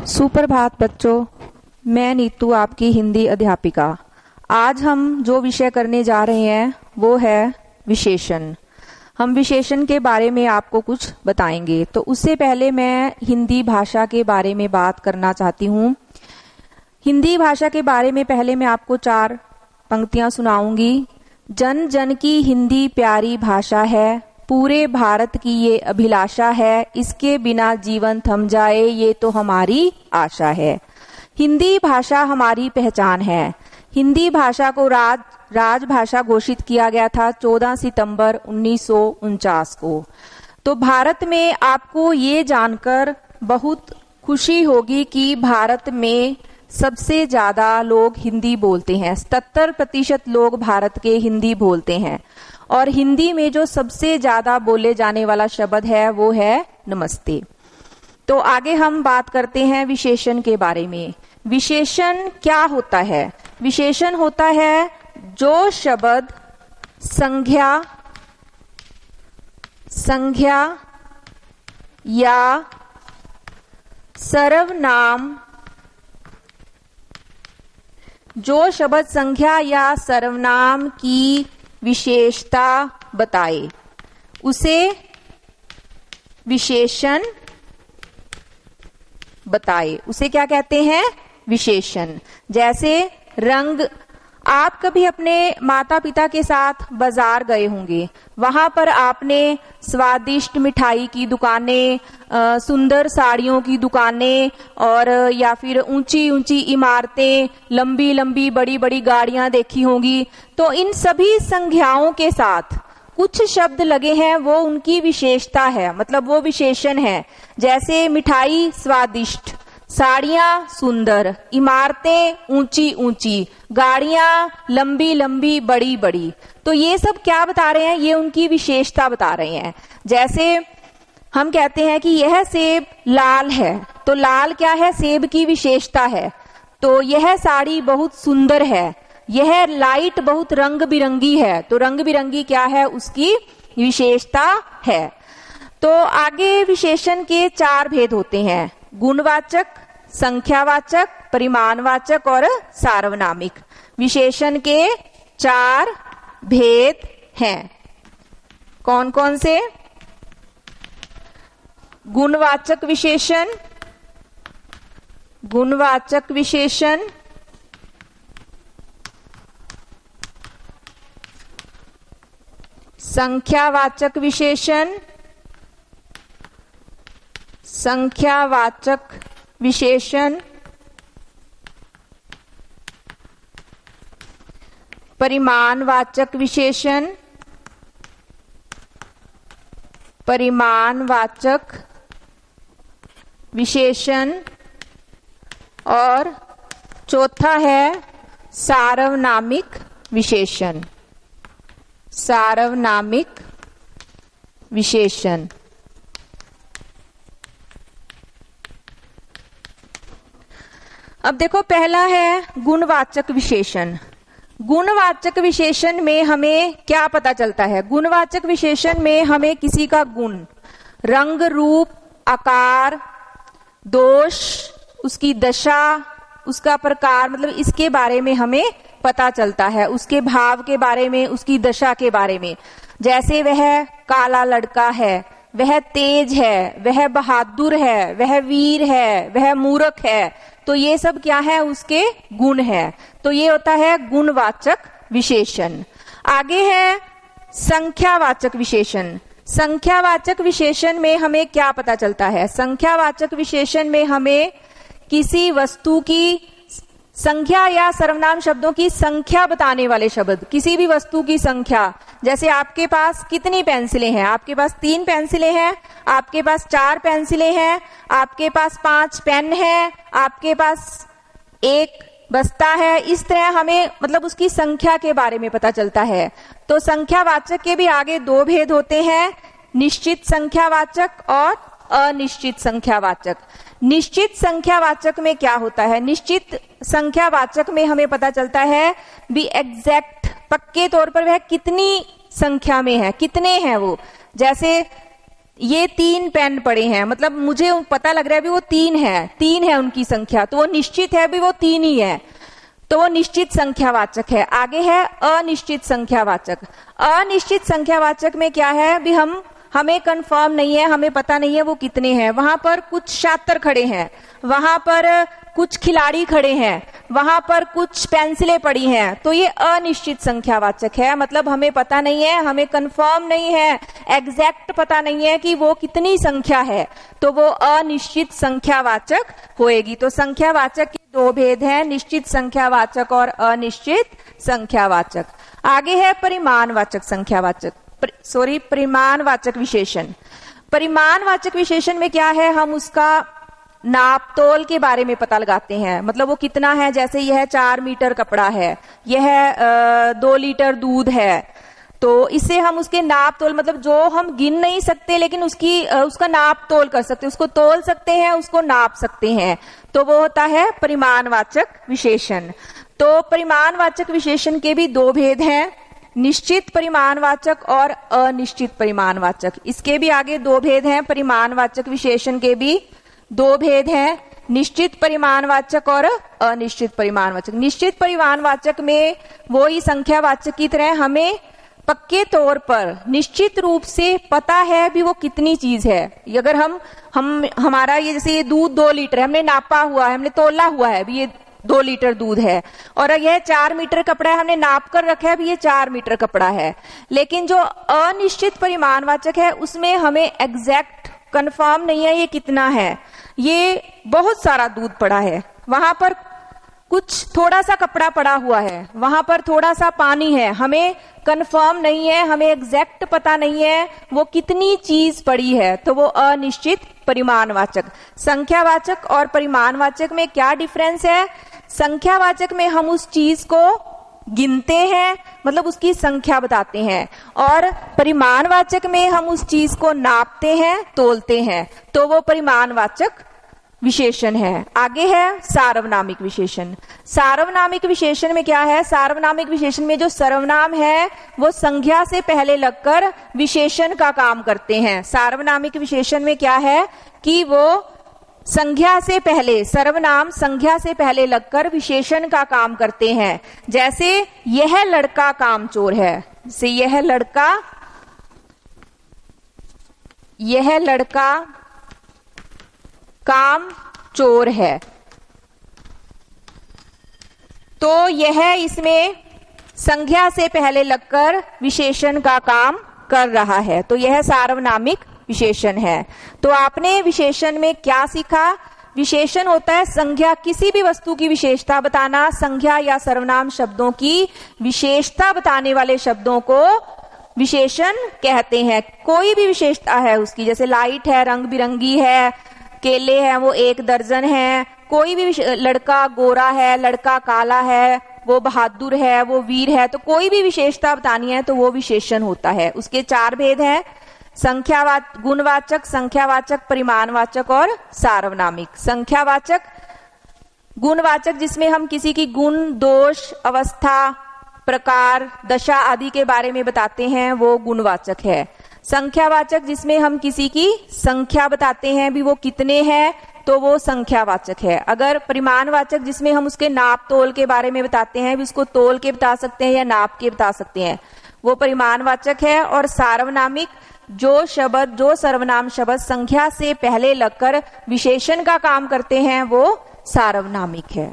सुप्रभात बच्चों, मैं नीतू आपकी हिंदी अध्यापिका। आज हम जो विषय करने जा रहे हैं वो है विशेषण। हम विशेषण के बारे में आपको कुछ बताएंगे। तो उससे पहले मैं हिंदी भाषा के बारे में बात करना चाहती हूँ। हिंदी भाषा के बारे में पहले मैं आपको 4 पंक्तियां सुनाऊंगी। जन जन की हिंदी प्यारी भाषा है, पूरे भारत की ये अभिलाषा है, इसके बिना जीवन थम जाए ये तो हमारी आशा है। हिंदी भाषा हमारी पहचान है। हिंदी भाषा को राजभाषा घोषित किया गया था 14 सितंबर 1949 को। तो भारत में आपको ये जानकर बहुत खुशी होगी कि भारत में सबसे ज्यादा लोग हिंदी बोलते हैं। 77% लोग भारत के हिंदी बोलते हैं। और हिंदी में जो सबसे ज्यादा बोले जाने वाला शब्द है वो है नमस्ते। तो आगे हम बात करते हैं विशेषण के बारे में। विशेषण क्या होता है? विशेषण होता है जो शब्द संज्ञा या सर्वनाम, जो शब्द संज्ञा या सर्वनाम की विशेषता बताए उसे विशेषण बताए। उसे क्या कहते हैं? विशेषण। जैसे रंग, आप कभी अपने माता पिता के साथ बाजार गए होंगे, वहां पर आपने स्वादिष्ट मिठाई की दुकानें, सुंदर साड़ियों की दुकानें और या फिर ऊंची ऊंची इमारतें, लंबी लंबी बड़ी बड़ी गाड़ियां देखी होंगी। तो इन सभी संज्ञाओं के साथ कुछ शब्द लगे हैं, वो उनकी विशेषता है, मतलब वो विशेषण है। जैसे मिठाई स्वादिष्ट, साड़ियां सुंदर, इमारतें ऊंची ऊंची, गाड़ियां लंबी लंबी बड़ी बड़ी। तो ये सब क्या बता रहे हैं? ये उनकी विशेषता बता रहे हैं। जैसे हम कहते हैं कि यह सेब लाल है, तो लाल क्या है? सेब की विशेषता है। तो यह साड़ी बहुत सुंदर है, यह लाइट बहुत रंग बिरंगी है, तो रंग बिरंगी क्या है? उसकी विशेषता है। तो आगे विशेषण के 4 भेद होते हैं: गुणवाचक, संख्यावाचक, परिमाणवाचक और सार्वनामिक। विशेषण के 4 भेद हैं। कौन कौन से? गुणवाचक विशेषण, गुणवाचक विशेषण, संख्यावाचक विशेषण, संख्यावाचक विशेषण, परिमाणवाचक विशेषण, परिमाणवाचक विशेषण और चौथा है सार्वनामिक विशेषण। सार्वनामिक विशेषण। अब देखो, पहला है गुणवाचक विशेषण। गुणवाचक विशेषण में हमें क्या पता चलता है? गुणवाचक विशेषण में हमें किसी का गुण, रंग, रूप, आकार, दोष, उसकी दशा, उसका प्रकार, मतलब इसके बारे में हमें पता चलता है। उसके भाव के बारे में, उसकी दशा के बारे में। जैसे वह काला लड़का है, वह तेज है, वह बहादुर है, वह वीर है, वह मूर्ख है। तो ये सब क्या है? उसके गुण है। तो ये होता है गुणवाचक विशेषण। आगे है संख्यावाचक विशेषण। संख्यावाचक विशेषण में हमें क्या पता चलता है? संख्यावाचक विशेषण में हमें किसी वस्तु की संख्या या सर्वनाम शब्दों की संख्या बताने वाले शब्द, किसी भी वस्तु की संख्या। जैसे आपके पास कितनी पेंसिलें हैं? आपके पास 3 पेंसिलें हैं, आपके पास 4 पेंसिलें हैं, आपके पास 5 पेन हैं, आपके पास 1 बस्ता है। इस तरह हमें मतलब उसकी संख्या के बारे में पता चलता है। तो संख्यावाचक के भी आगे 2 भेद होते हैं: निश्चित संख्यावाचक और अनिश्चित संख्यावाचक। निश्चित संख्यावाचक में क्या होता है? निश्चित संख्यावाचक में हमें पता चलता है भी एग्जैक्ट, पक्के तौर पर वह कितनी संख्या में है, कितने हैं वो। जैसे ये 3 पेन पड़े हैं, मतलब मुझे पता लग रहा है भी वो 3 है उनकी संख्या, तो वो निश्चित है भी वो 3 ही है, तो वो निश्चित संख्यावाचक है। आगे है अनिश्चित संख्यावाचक। अनिश्चित संख्यावाचक में क्या है भी हमें कंफर्म नहीं है, हमें पता नहीं है वो कितने हैं। वहां पर कुछ छात्र खड़े हैं, वहां पर कुछ खिलाड़ी खड़े हैं, वहां पर कुछ पेंसिलें पड़ी हैं, तो ये अनिश्चित संख्यावाचक है। मतलब हमें पता नहीं है, हमें कंफर्म नहीं है, एग्जैक्ट पता नहीं है कि वो कितनी संख्या है, तो वो अनिश्चित संख्यावाचक होएगी। तो संख्यावाचक के 2 भेद हैं, निश्चित संख्यावाचक और अनिश्चित संख्यावाचक। आगे है परिमाणवाचक संख्यावाचक, परिमाणवाचक विशेषण। परिमाणवाचक विशेषण में क्या है, हम उसका नाप तोल के बारे में पता लगाते हैं, मतलब वो कितना है। जैसे यह 4 मीटर कपड़ा है, यह 2 लीटर दूध है, तो इससे हम उसके नाप तोल, मतलब जो हम गिन नहीं सकते लेकिन उसका नाप तोल कर सकते हैं, उसको तोल सकते हैं, उसको नाप सकते हैं, तो वो होता है परिमाणवाचक विशेषण। तो परिमाणवाचक विशेषण के भी 2 भेद हैं, निश्चित परिमाणवाचक और अनिश्चित परिमाणवाचक। इसके भी आगे 2 भेद हैं, परिमाणवाचक विशेषण के भी 2 भेद हैं, निश्चित परिमाणवाचक और अनिश्चित परिमाणवाचक। निश्चित परिमाणवाचक में वो ही संख्यावाचक की तरह हमें पक्के तौर पर निश्चित रूप से पता है भी वो कितनी चीज है। अगर हमारा ये जैसे ये दूध 2 लीटर है, हमने नापा हुआ है, हमने तोला हुआ है भी ये 2 लीटर दूध है, और यह 4 मीटर कपड़ा है, हमने नाप कर रखा है भी ये 4 मीटर कपड़ा है। लेकिन जो अनिश्चित परिमाणवाचक है उसमें हमें एग्जैक्ट कंफर्म नहीं है ये कितना है, ये बहुत सारा दूध पड़ा है, वहां पर कुछ थोड़ा सा कपड़ा पड़ा हुआ है, वहां पर थोड़ा सा पानी है, हमें कंफर्म नहीं है, हमें एग्जैक्ट पता नहीं है वो कितनी चीज पड़ी है, तो वो अनिश्चित परिमाणवाचक। संख्यावाचक और परिमाणवाचक में क्या डिफरेंस है, संख्यावाचक में हम उस चीज को गिनते हैं, मतलब उसकी संख्या बताते हैं, और परिमाणवाचक में हम उस चीज को नापते हैं, तोलते हैं, तो वो परिमाणवाचक विशेषण है। आगे है सार्वनामिक विशेषण। सार्वनामिक विशेषण में क्या है, सार्वनामिक विशेषण में जो सर्वनाम है वो संज्ञा से पहले लगकर विशेषण का काम करते हैं। सार्वनामिक विशेषण में क्या है कि वो संज्ञा से पहले, सर्वनाम संज्ञा से पहले लगकर विशेषण का काम करते हैं। जैसे यह लड़का कामचोर है, जैसे यह लड़का काम चोर है, तो यह इसमें संज्ञा से पहले लगकर विशेषण का काम कर रहा है, तो यह सार्वनामिक विशेषण है। तो आपने विशेषण में क्या सीखा, विशेषण होता है संज्ञा, किसी भी वस्तु की विशेषता बताना, संज्ञा या सर्वनाम शब्दों की विशेषता बताने वाले शब्दों को विशेषण कहते हैं। कोई भी विशेषता है उसकी, जैसे लाइट है, रंग बिरंगी है, केले हैं वो 1 दर्जन है, कोई भी लड़का गोरा है, लड़का काला है, वो बहादुर है, वो वीर है, तो कोई भी विशेषता बतानी है तो वो विशेषण होता है। उसके 4 भेद हैं, गुणवाचक, संख्यावाचक, परिमाणवाचक और सार्वनामिक। संख्यावाचक, गुणवाचक जिसमें हम किसी की गुण, दोष, अवस्था, प्रकार, दशा आदि के बारे में बताते हैं, वो गुणवाचक है। संख्यावाचक जिसमें हम किसी की संख्या बताते हैं भी वो कितने हैं, तो वो संख्यावाचक है। अगर परिमाणवाचक जिसमें हम उसके नाप तोल के बारे में बताते हैं भी उसको तोल के बता सकते हैं या नाप के बता सकते हैं, वो परिमाणवाचक है। और सार्वनामिक, जो सर्वनाम शब्द संख्या से पहले लगकर विशेषण का काम करते हैं वो सार्वनामिक है।